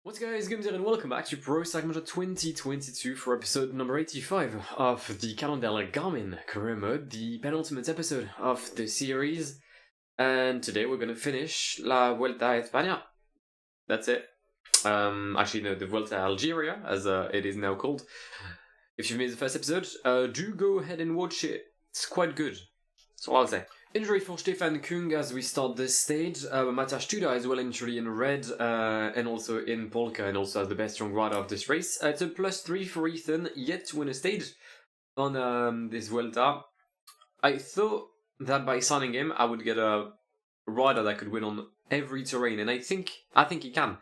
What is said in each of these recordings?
What's up guys, Guillaume here and welcome back to Pro Cycling 2022 for episode number 85 of the Cannondale Garmin career mode, the penultimate episode of the series. And today we're gonna finish La Vuelta a España. That's it. Actually no, the Vuelta a Algeria, as it is now called. If you've made the first episode, do go ahead and watch it. It's quite good. That's all I'll say. Injury for Stefan Kung as we start this stage. Matthias Studa is well injured in red and also in Polka and also as the best young rider of this race. It's a +3 for Ethan, yet to win a stage on this Vuelta. I thought that by signing him I would get a rider that could win on every terrain, and I think he can.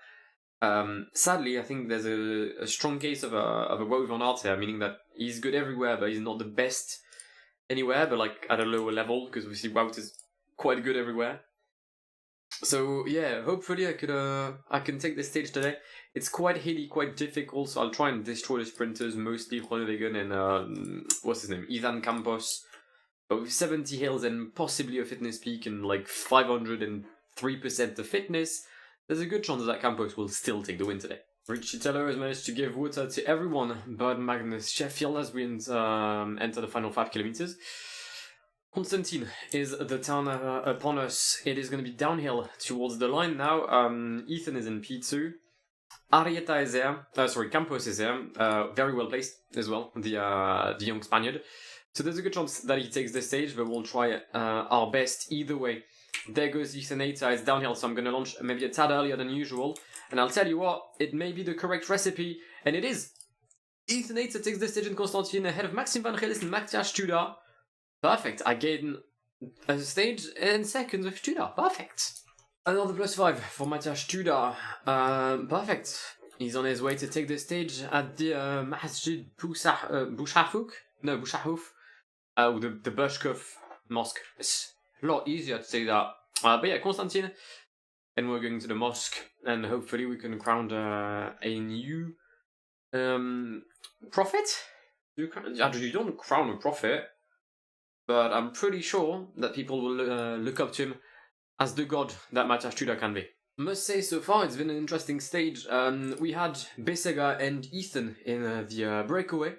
Sadly, I think there's a strong case of a Wout van Aert here, meaning that he's good everywhere but he's not the best anywhere, but like at a lower level, because we see Wout is quite good everywhere. So yeah, hopefully I can take this stage today. It's quite hilly, quite difficult, so I'll try and destroy the sprinters, mostly Groenewegen and what's his name, Ethan Campos. But with 70 hills and possibly a fitness peak and like 503% of fitness, there's a good chance that Campos will still take the win today. Richie Teller has managed to give water to everyone but Magnus Sheffield as we enter the final 5 kilometers. Constantine is the town upon us. It is going to be downhill towards the line now. Ethan is in P2. Arieta is there. Campos is there. Very well placed as well, the young Spaniard. So there's a good chance that he takes the stage, but we'll try our best either way. There goes Ethan Eta. It's downhill, so I'm going to launch maybe a tad earlier than usual. And I'll tell you what, it may be the correct recipe, and it is. Ethan Eta takes the stage in Constantine ahead of Maxim van Gillis and Matthias Studa. Perfect, I gain a stage in seconds with Studa. Perfect. Another +5 for Matthias Studa. Perfect. He's on his way to take the stage at the Masjid Bouchahouf. The Bushkov Mosque. It's a lot easier to say that. But yeah, Constantine. And we're going to the mosque, and hopefully we can crown a new prophet? You don't crown a prophet, but I'm pretty sure that people will look up to him as the god that Matthias Studa can be. Must say, so far it's been an interesting stage. We had Besega and Ethan in the breakaway.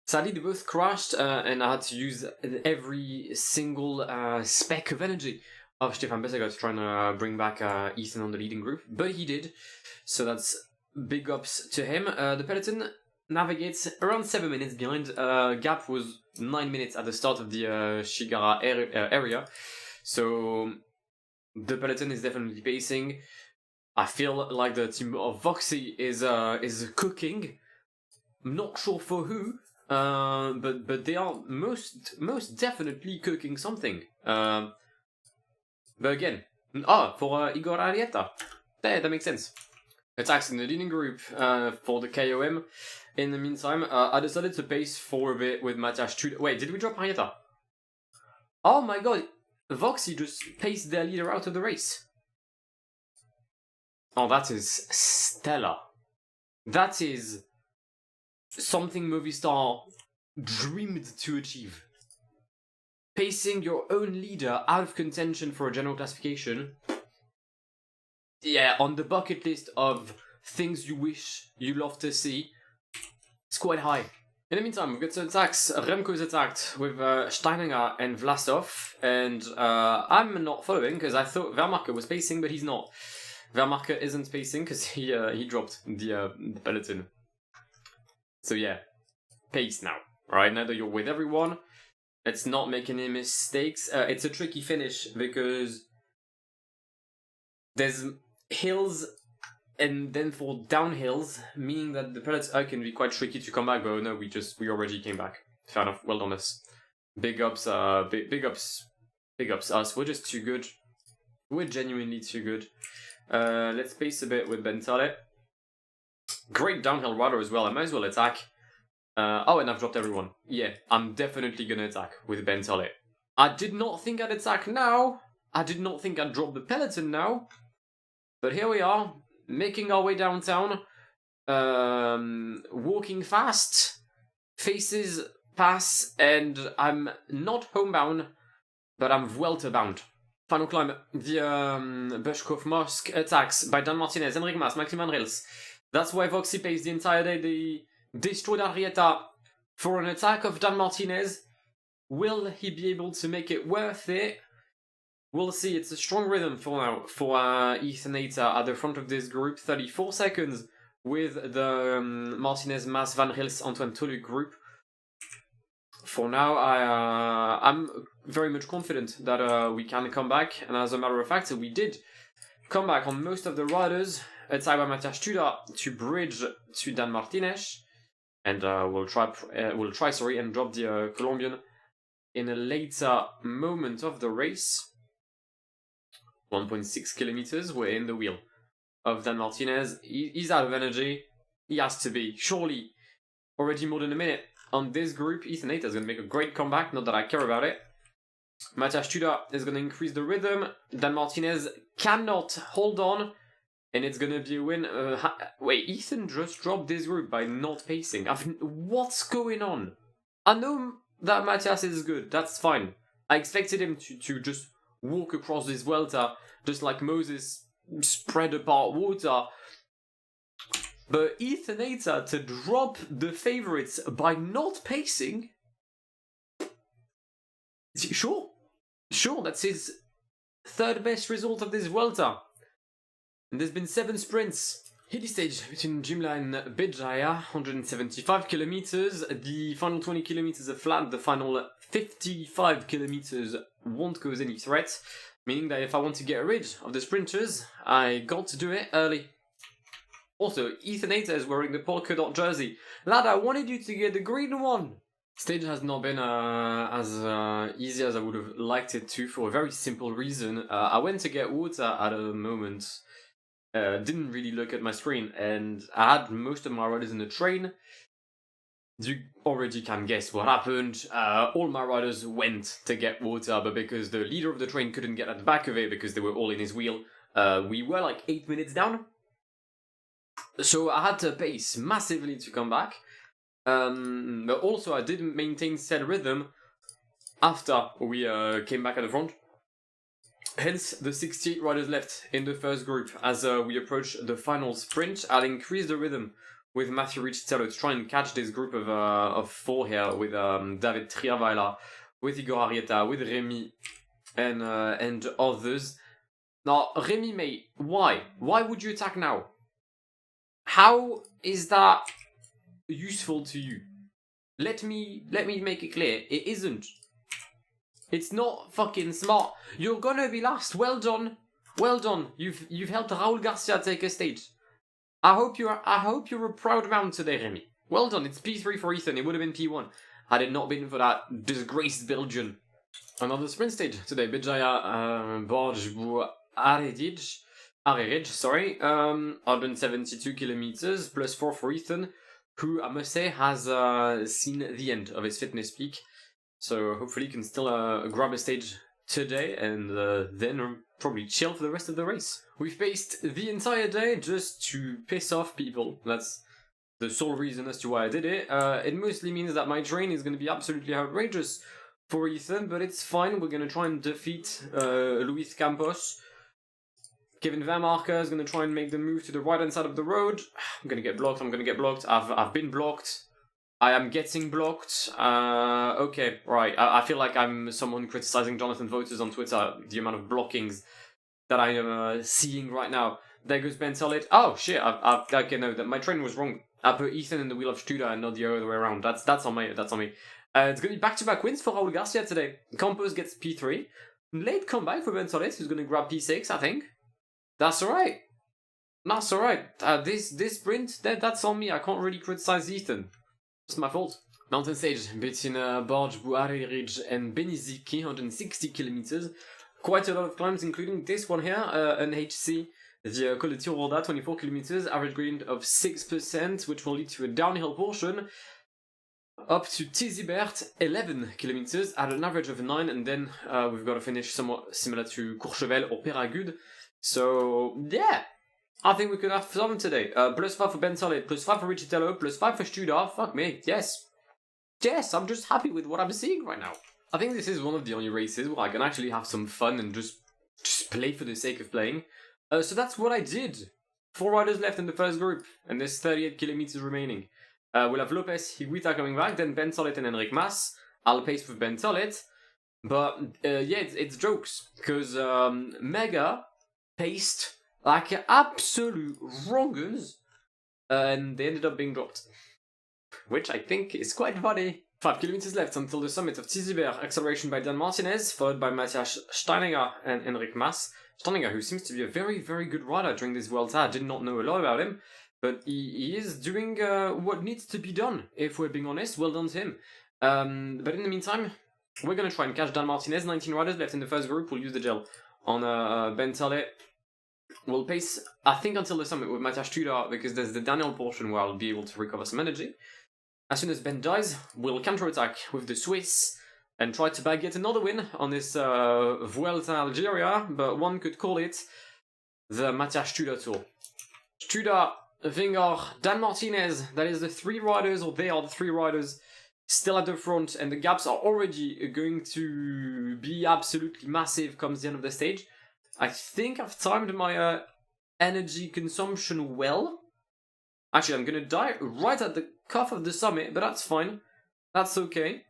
Sadly, they both crashed, and I had to use every single speck of energy of Stefan Besega to try and bring back Ethan on the leading group, but he did, so that's big ups to him. The peloton navigates around 7 minutes behind. Gap was 9 minutes at the start of the Shigara area, so the peloton is definitely pacing. I feel like the team of Voxy is cooking. I'm not sure for who, but they are most definitely cooking something. But again, for Igor Arieta. That makes sense. Attacks in the leading group for the KOM. In the meantime, I decided to pace for a bit with Matthias Studa. Wait, did we drop Arieta? Oh my god, Voxy just paced their leader out of the race. Oh, that is stellar. That is something Movistar dreamed to achieve. Pacing your own leader out of contention for a general classification. Yeah, on the bucket list of things you wish you love to see, it's quite high. In the meantime, we've got some attacks. Remco is attacked with Steininger and Vlasov, and I'm not following because I thought Vermarke was pacing, but he's not. Vermarke isn't pacing because he dropped the peloton. So yeah, pace now. Alright, now that you're with everyone, let's not make any mistakes. It's a tricky finish because there's hills and then for downhills, meaning that the peloton can be quite tricky to come back. But no, we already came back. Fair enough. Well done us. Big ups us. We're just too good. We're genuinely too good. Let's pace a bit with Bentale. Great downhill rider as well. I might as well attack. And I've dropped everyone. Yeah, I'm definitely gonna attack with Bentale. I did not think I'd attack now. I did not think I'd drop the peloton now. But here we are, making our way downtown. Walking fast. Faces pass, and I'm not homebound, but I'm Vuelta bound. Final climb, the Bushkov Mosque attacks by Dan Martinez, Enric Mas, Maxim van Rils. That's why Voxy paced the entire day. They destroyed Arrieta for an attack of Dan Martinez. Will he be able to make it worth it? We'll see. It's a strong rhythm for now for Ethan Hayter at the front of this group. 34 seconds with the Martinez, Mas, Van Hils, Antoine Tolu group. For now, I'm very much confident that we can come back. And as a matter of fact, we did come back on most of the riders. Attacked by Matthias Studer to bridge to Dan Martinez. And we'll try and drop the Colombian in a later moment of the race. 1.6 kilometers, we're in the wheel of Dan Martinez. He's out of energy. He has to be. Surely, already more than a minute on this group. Ethan Hayter is going to make a great comeback, not that I care about it. Matthias Studer is going to increase the rhythm. Dan Martinez cannot hold on, and it's going to be a win. Wait, Ethan just dropped this group by not pacing. What's going on? I know that Matthias is good, that's fine. I expected him to just walk across this Vuelta, just like Moses spread apart water. But Ethan Hayter to drop the favourites by not pacing? Sure, that's his third best result of this Vuelta. And there's been 7 sprints. Hilly stage between Jimla and Béjaia, 175 kilometers. The final 20 kilometers are flat. The final 55 kilometers won't cause any threat, meaning that if I want to get rid of the sprinters, I got to do it early. Also, Ethan Hayter is wearing the polka dot jersey. Lad, I wanted you to get the green one. Stage has not been as easy as I would have liked it to, for a very simple reason. I went to get water at a moment. Didn't really look at my screen, and I had most of my riders in the train. You already can guess what happened. All my riders went to get water, but because the leader of the train couldn't get at the back of it because they were all in his wheel, we were like 8 minutes down. So I had to pace massively to come back. But also I didn't maintain said rhythm after we came back at the front. Hence, the 68 riders left in the first group. As we approach the final sprint, I'll increase the rhythm with Matthew Ricciello to try and catch this group of 4 here with David Triavaila, with Igor Arrieta, with Remy, and others. Now, Remy, mate, why? Why would you attack now? How is that useful to you? Let me make it clear. It isn't. It's not fucking smart. You're gonna be last. Well done. Well done. You've helped Raul Garcia take a stage. I hope you're a proud man today, Remy. Well done. It's P3 for Ethan. It would have been P1 had it not been for that disgraced Belgian. Another sprint stage today. Béjaia, Borj, Aridj, sorry. 172 kilometers, plus 4 for Ethan, who I must say has seen the end of his fitness peak. So hopefully he can still grab a stage today and then probably chill for the rest of the race. We've paced the entire day just to piss off people. That's the sole reason as to why I did it. It mostly means that my train is going to be absolutely outrageous for Ethan, but it's fine. We're going to try and defeat Luis Campos. Kevin Vermarker is going to try and make the move to the right-hand side of the road. I'm going to get blocked. I've been blocked. I am getting blocked. Okay, right. I feel like I'm someone criticizing Jonathan Voters on Twitter. The amount of blockings that I am seeing right now. There goes Ben Solid. Oh shit! Okay, no, my train was wrong. I put Ethan in the wheel of Studer and not the other way around. That's on me. That's on me. It's going to be back-to-back wins for Raul Garcia today. Campos gets P3. Late comeback for Ben Solid, who's going to grab P6, I think. That's alright. That's alright. This sprint, that's on me. I can't really criticize Ethan. It's my fault. Mountain stage between Borj, Buari and Beniziki, 160 kilometers. Quite a lot of climbs, including this one here, an HC, the Col de Tirolda, 24 kilometers, average gradient of 6%, which will lead to a downhill portion. Up to Tizibert, 11 kilometers, at an average of 9, and then we've got to finish somewhat similar to Courchevel or Péragude. So, yeah, I think we could have fun today. Plus 5 for Ben Solid, plus 5 for Ricciello, plus 5 for Studer. Fuck me, yes. Yes, I'm just happy with what I'm seeing right now. I think this is one of the only races where I can actually have some fun and just play for the sake of playing. So that's what I did. 4 riders left in the first group, and there's 38 kilometers remaining. We'll have Lopez, Higuita coming back, then Ben Tolet and Enric Mas. I'll pace with Ben Tolet. But, yeah, it's jokes, because Mega paced like absolute wrongers, and they ended up being dropped. Which I think is quite funny. 5 kilometers left until the summit of Tizibert, acceleration by Dan Martinez, followed by Matthias Steininger and Enric Mas. Steininger, who seems to be a very, very good rider during this Vuelta. I did not know a lot about him, but he is doing what needs to be done, if we're being honest. Well done to him. But in the meantime, we're going to try and catch Dan Martinez. 19 riders left in the first group. We'll use the gel on Ben Tolet. We'll pace, I think, until the summit with Matthias Tudor, because there's the Daniel portion where I'll be able to recover some energy. As soon as Ben dies, we'll counter-attack with the Swiss and try to bag yet another win on this Vuelta Algeria, but one could call it the Matthias Tudor Tour. Tudor, Vingegaard, Dan Martinez, that is the 3 riders, or they are the 3 riders, still at the front, and the gaps are already going to be absolutely massive comes the end of the stage. I think I've timed my energy consumption well. Actually, I'm gonna die right at the cuff of the summit, but that's fine. That's okay.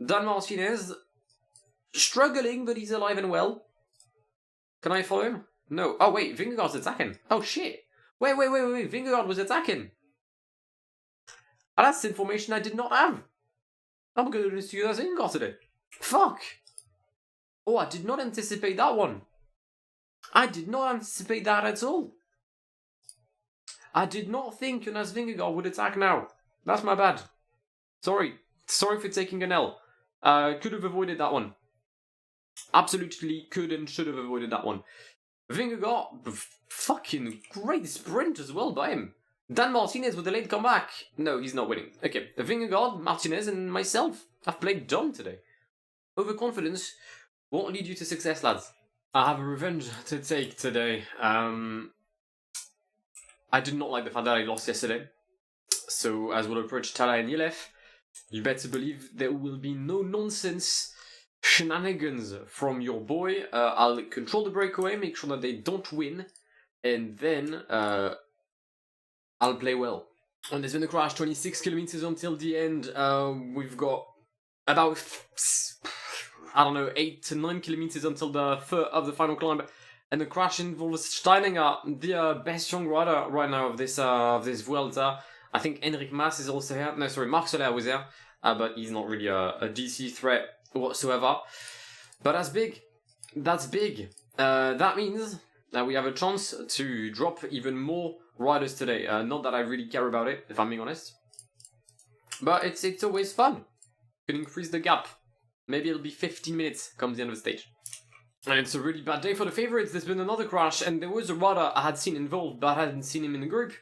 Dan Martinez, struggling, but he's alive and well. Can I follow him? No. Oh, wait, Vingegaard's attacking. Oh, shit. Wait. Vingegaard was attacking. Oh, that's information I did not have. I'm gonna lose to you as Vingegaard today. Fuck. Oh, I did not anticipate that one. I did not anticipate that at all. I did not think Jonas Vingegaard would attack now. That's my bad. Sorry for taking an L. Could have avoided that one. Absolutely could and should have avoided that one. Vingegaard, fucking great sprint as well by him. Dan Martinez with a late comeback. No, he's not winning. Okay, Vingegaard, Martinez, and myself. I've played dumb today. Overconfidence won't lead you to success, lads. I have a revenge to take today. I did not like the fact that I lost yesterday. So, as we'll approach Tala and Yelef, you better believe there will be no nonsense shenanigans from your boy. I'll control the breakaway, make sure that they don't win, and then I'll play well. And there's been a crash, 26 kilometers until the end. We've got about, 8 to 9 kilometers until the foot of the final climb. And the crash involves Steininger, the best young rider right now of this Vuelta. I think Enric Mas is also here. No, sorry, Marc Soler was here. But he's not really a DC threat whatsoever. But that's big. That's big. That means that we have a chance to drop even more riders today. Not that I really care about it, if I'm being honest. But it's always fun. Can increase the gap. Maybe it'll be 15 minutes come the end of the stage. And it's a really bad day for the favourites. There's been another crash, and there was a rider I had seen involved, but I hadn't seen him in the group.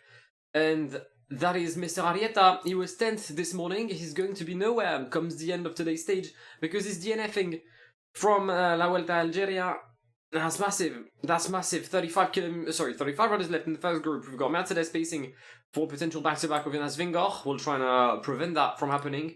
And that is Mr. Arieta. He was 10th this morning. He's going to be nowhere comes the end of today's stage, because he's DNFing from La Vuelta Algeria. That's massive. That's massive. 35 riders left in the first group. We've got Mercedes pacing for potential back-to-back with Jonas Vingegaard. We'll try and prevent that from happening.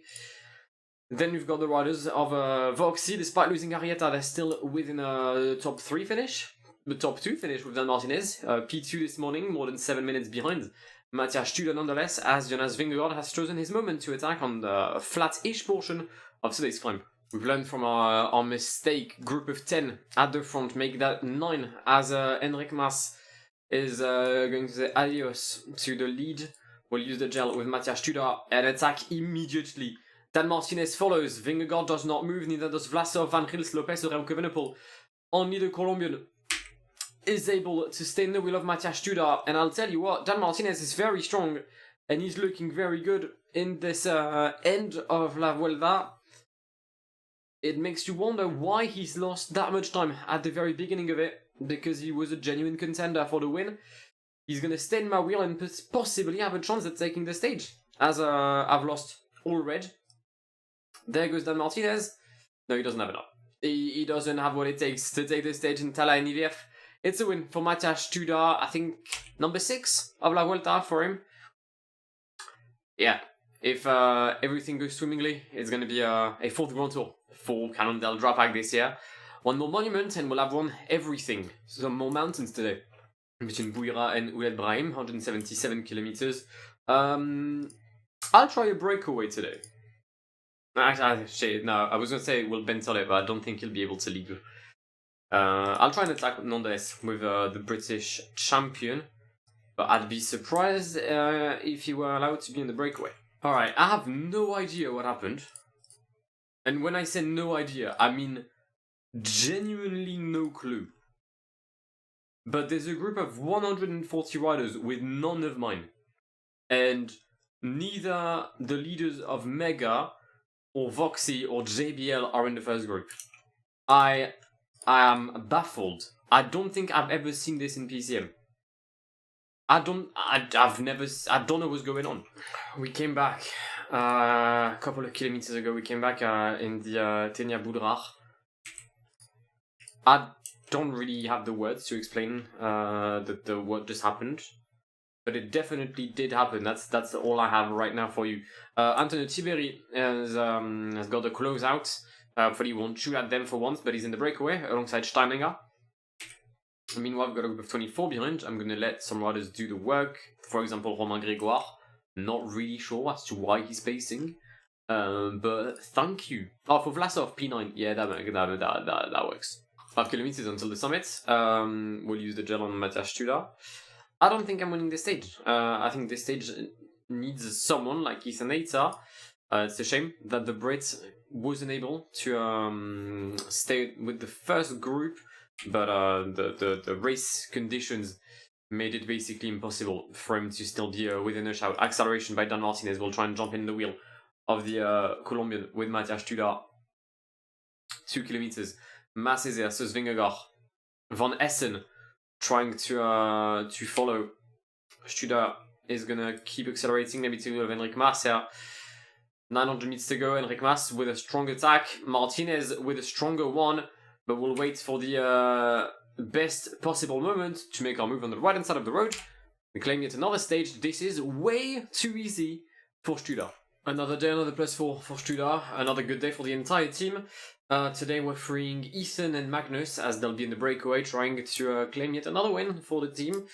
Then we've got the riders of Voxy. Despite losing Arieta, they're still within a top 3 finish. The top 2 finish with Dan Martinez. P2 this morning, more than 7 minutes behind. Matthias Tudor nonetheless, as Jonas Vingegaard has chosen his moment to attack on the flat-ish portion of today's climb. We've learned from our mistake. Group of 10 at the front, make that 9 as Enric Mas is going to say adios to the lead. We'll use the gel with Matthias Tudor and attack immediately. Dan Martinez follows. Vingegaard does not move, neither does Vlasov, Van Gils, Lopez, or Remco Evenepoel. Only the Colombian is able to stay in the wheel of Matthias Tudor. And I'll tell you what, Dan Martinez is very strong, and he's looking very good in this end of La Vuelta. It makes you wonder why he's lost that much time at the very beginning of it, because he was a genuine contender for the win. He's going to stay in my wheel and possibly have a chance at taking the stage, as I've lost all red. There goes Dan Martinez. No, he doesn't have enough. He doesn't have what it takes to take the stage in Tala and Yelef. It's a win for Matthias Tudor. I think number 6 of La Vuelta for him. Yeah, if everything goes swimmingly, it's going to be a 4th Grand Tour for Cannondale-Drapac this year. One more monument and we'll have won everything. Some more mountains today. between Bouira and Oued Brahim, 177 kilometers. I'll try a breakaway today. Actually, no, I was gonna say we'll bentle it, but I don't think he'll be able to leave. I'll try and attack nonetheless with the British champion, but I'd be surprised if he were allowed to be in the breakaway. Alright, I have no idea what happened. And when I say no idea, I mean genuinely no clue. But there's a group of 140 riders with none of mine. And neither the leaders of Mega or Voxy or JBL are in the first group. I am baffled. I don't think I've ever seen this in PCM. I don't know what's going on. We came back a couple of kilometers ago. We came back in the Tenia Boudrar. I don't really have the words to explain what just happened, but it definitely did happen. That's all I have right now for you. Antonio Tiberi has got the closeout. Hopefully he won't shoot at them for once, but he's in the breakaway alongside Steininger. Meanwhile, I've got a group of 24 behind. I'm going to let some riders do the work. For example, Romain Grégoire. Not really sure as to why he's pacing. But thank you. Oh, for Vlasov, P9. Yeah, that works. 5 kilometers until the summit. We'll use the gel on Matthias Studa. I don't think I'm winning this stage. I think this stage needs someone like Ethan Aita. It's a shame that the Brit wasn't able to stay with the first group. But the race conditions made it basically impossible for him to still be within a shout. Acceleration by Dan Martinez will try and jump in the wheel of the Colombian with Matthias Studa. 2 kilometers. Masses versus Vingegaard. Van Essen trying to follow. Studa is gonna keep accelerating, maybe to of Enric Mas here. 900 meters to go. Enric Mas with a strong attack. Martinez with a stronger one. But we'll wait for the best possible moment to make our move on the right-hand side of the road. We claim yet another stage. This is way too easy for Studa. Another day, another +4 for Studa. Another good day for the entire team. Today we're freeing Ethan and Magnus as they'll be in the breakaway trying to claim yet another win for the team.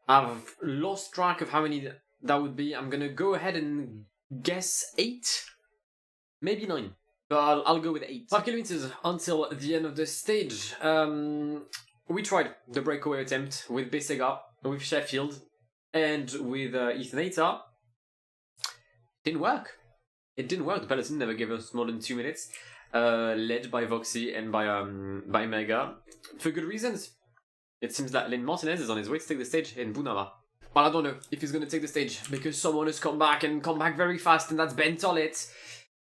I've lost track of how many that would be. I'm going to go ahead and guess 8. Maybe 9. But I'll go with 8. 5 kilometers until the end of the stage. We tried the breakaway attempt with Besega, with Sheffield, and with Ethan Aita. Didn't work. It didn't work. The peloton never gave us more than 2 minutes. Led by Voxy and by Mega. For good reasons. It seems that Len Martinez is on his way to take the stage in Bunava. Well, I don't know if he's going to take the stage, because someone has come back very fast, and that's Ben Tollet.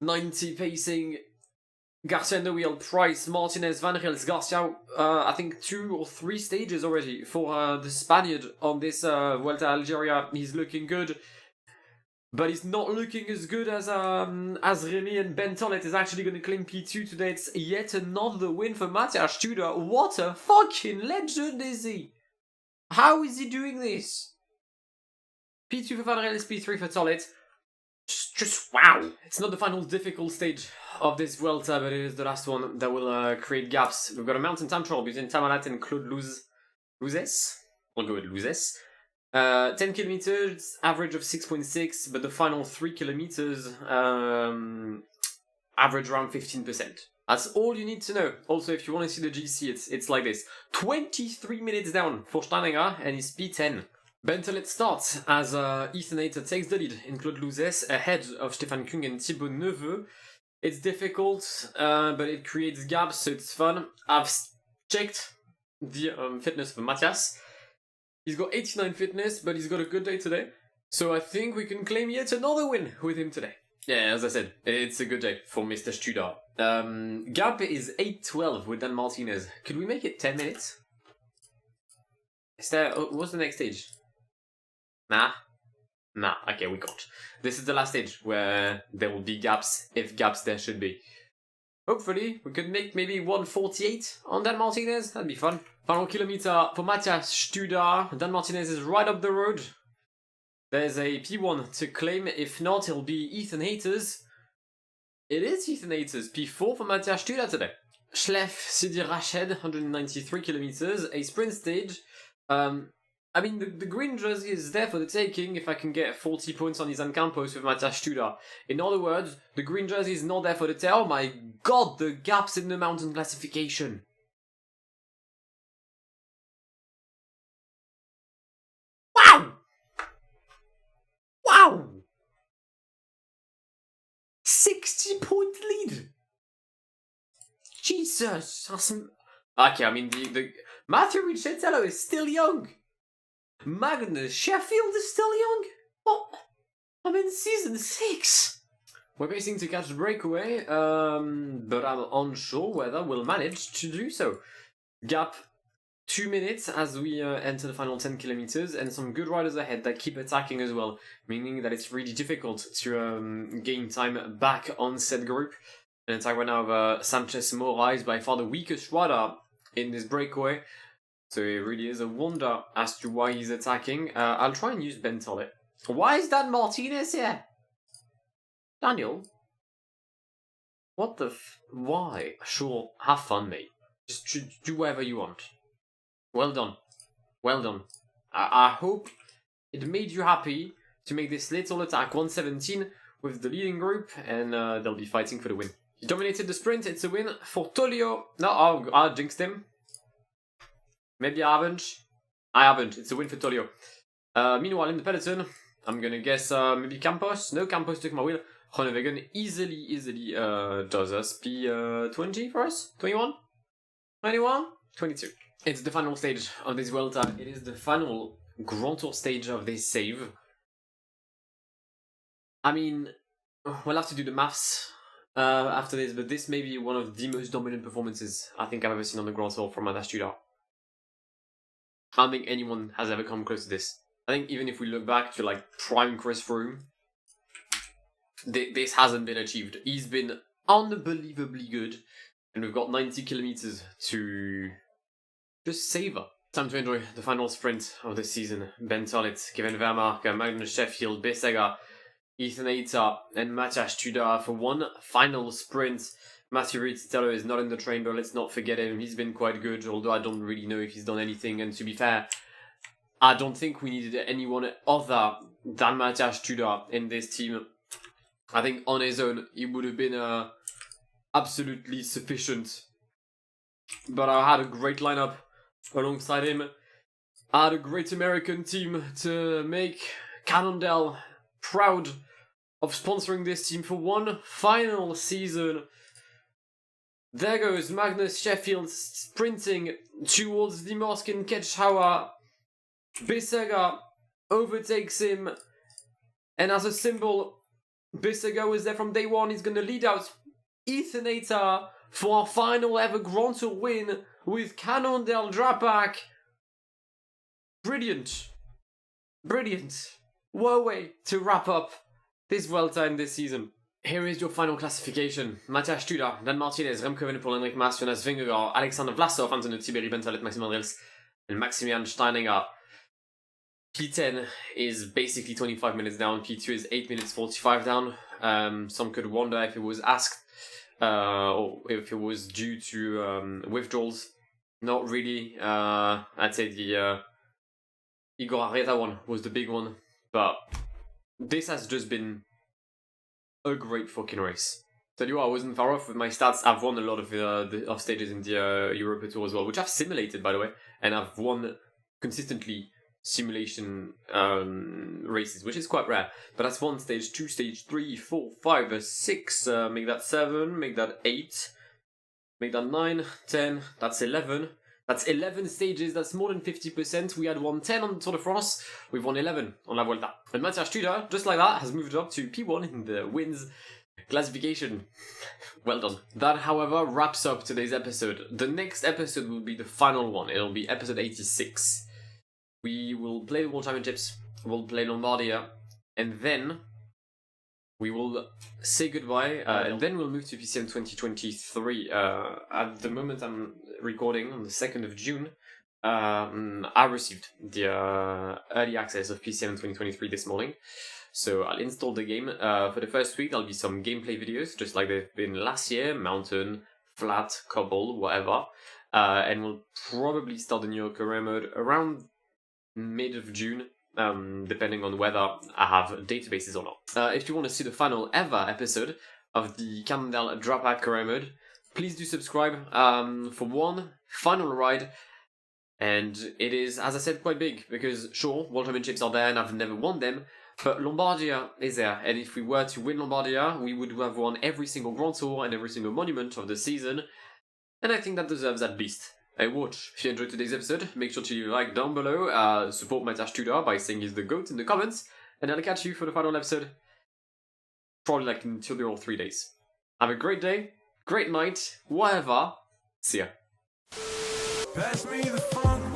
90 pacing, Garcia in the wheel, Price, Martinez, Van Riels, Garcia, I think 2 or 3 stages already for the Spaniard on this Vuelta Algeria. He's looking good, but he's not looking as good as Remy, and Ben Tollet is actually going to claim P2 today. It's yet another win for Matthias Studa. What a fucking legend is he? How is he doing this? P2 for Van Riels, P3 for Tollet. Just wow! It's not the final difficult stage of this Vuelta, but it is the last one that will create gaps. We've got a mountain time trial between Tamalat and Claude Louzes. We'll go with Louzes. 10 kilometers, average of 6.6, but the final 3 kilometers average around 15%. That's all you need to know. Also, if you want to see the GC, it's like this. 23 minutes down for Steininger, and he's P10. Ben Tollet starts as Ethan Aita takes the lead in Claude Louzes ahead of Stefan Kung and Thibaut Neveu. It's difficult, but it creates gaps, so it's fun. I've checked the fitness for Matthias. He's got 89 fitness, but he's got a good day today. So I think we can claim yet another win with him today. Yeah, as I said, it's a good day for Mr. Studa. Gap is 8:12 with Dan Martinez. Could we make it 10 minutes? Is there... what's the next stage? Nah, okay, we can't. This is the last stage where there will be gaps, if gaps there should be. Hopefully, we could make maybe 1:48 on Dan Martinez. That'd be fun. Final kilometer for Matthias Studa. Dan Martinez is right up the road. There's a P1 to claim. If not, it'll be Ethan Aita's. It is Ethan Aita's. P4 for Matthias Studa today. Schleff, Sidi Rached, 193 kilometers. A sprint stage. I mean, the green jersey is there for the taking if I can get 40 points on his Campos with Matthias Tudor. In other words, the green jersey is not there for the tail. My god, the gaps in the mountain classification. Wow! Wow! 60-point lead! Jesus! Okay, I mean, the Matthew Ricciatello is still young. Magnus Sheffield is still young? What? I'm in season 6. We're racing to catch the breakaway, but I'm unsure whether we'll manage to do so. Gap 2 minutes as we enter the final 10 kilometers, and some good riders ahead that keep attacking as well, meaning that it's really difficult to gain time back on said group. And in fact, right now, Sanchez Mora is by far the weakest rider in this breakaway. So it really is a wonder as to why he's attacking. I'll try and use Ben Tollett. Why is that Martinez here? Daniel? What the why? Sure, have fun, mate. Just do whatever you want. Well done. Well done. I hope it made you happy to make this little attack 117 with the leading group, and they'll be fighting for the win. He dominated the sprint, it's a win for Tolio. No, I jinxed him. Maybe I haven't. I haven't. It's a win for Tolio. Meanwhile, in the peloton, I'm gonna guess maybe Campos. No, Campos took my wheel. Groenewegen easily does us. P20 for us? 21? 21? 22. It's the final stage of this Vuelta. It is the final Grand Tour stage of this save. I mean, we'll have to do the maths after this, but this may be one of the most dominant performances I think I've ever seen on the Grand Tour from Matthias Tudor. I don't think anyone has ever come close to this. I think even if we look back to like prime Chris Froome, this hasn't been achieved. He's been unbelievably good, and we've got 90 kilometers to just savor. Time to enjoy the final sprint of the season. Ben Tollett, Kevin Vermaak, Magnus Sheffield, Besega, Ethan Eita, and Matthias Tudor for one final sprint. Matthew Ricciatello is not in the train, but let's not forget him. He's been quite good, although I don't really know if he's done anything. And to be fair, I don't think we needed anyone other than Matthias Tudor in this team. I think on his own, he would have been absolutely sufficient. But I had a great lineup alongside him. I had a great American team to make Cannondale proud of sponsoring this team for one final season. There goes Magnus Sheffield sprinting towards the Morskin Ketchhauer. Besega overtakes him, and as a symbol, Besega was there from day one. He's going to lead out Ethan Eita for our final ever Grand Tour win with Cannondale-Drapac. Brilliant. Brilliant. What a way to wrap up this Vuelta in this season. Here is your final classification. Matthias Tudor, Dan Martinez, Remco Evenepoel, Henrik Mas, Jonas Vingegaard, Alexander Vlasov, Antonio Tiberi, Ben Tollett, Maxim Andrels, and Maximilian Steininger. P10 is basically 25 minutes down. P2 is 8 minutes 45 down. Some could wonder if it was asked or if it was due to withdrawals. Not really. I'd say the Igor Arrieta one was the big one. But this has just been a great fucking race. Tell you what, I wasn't far off with my stats. I've won a lot of stages in the Europa Tour as well, which I've simulated, by the way. And I've won consistently simulation races, which is quite rare. But that's 1 stage, 2 stage, 3, 4, 5, 6, make that 7, make that 8, make that 9, 10, that's 11. That's 11 stages, that's more than 50%. We had won 10 on the Tour de France, we've won 11 on La Vuelta. And Matthias Tudor, just like that, has moved up to P1 in the wins classification. Well done. That, however, wraps up today's episode. The next episode will be the final one. It'll be episode 86. We will play the World Championships, we'll play Lombardia, and then we will say goodbye, and then we'll move to PCM 2023. At the moment I'm recording, on the 2nd of June, I received the early access of PCM 2023 this morning. So I'll install the game. For the first week, there'll be some gameplay videos, just like they've been last year, mountain, flat, cobble, whatever. And we'll probably start the new career mode around mid of June, depending on whether I have databases or not. If you want to see the final ever episode of the Cannondale-Drapac career mode, please do subscribe for one final ride. And it is, as I said, quite big, because sure, World Championships are there and I've never won them, but Lombardia is there, and if we were to win Lombardia, we would have won every single Grand Tour and every single monument of the season, and I think that deserves at least a watch. If you enjoyed today's episode, make sure to like down below, support Matthias Tudor by saying he's the GOAT in the comments, and I'll catch you for the final episode, probably like in 2 or 3 days. Have a great day, great night, whatever, see ya. Pass me the funk.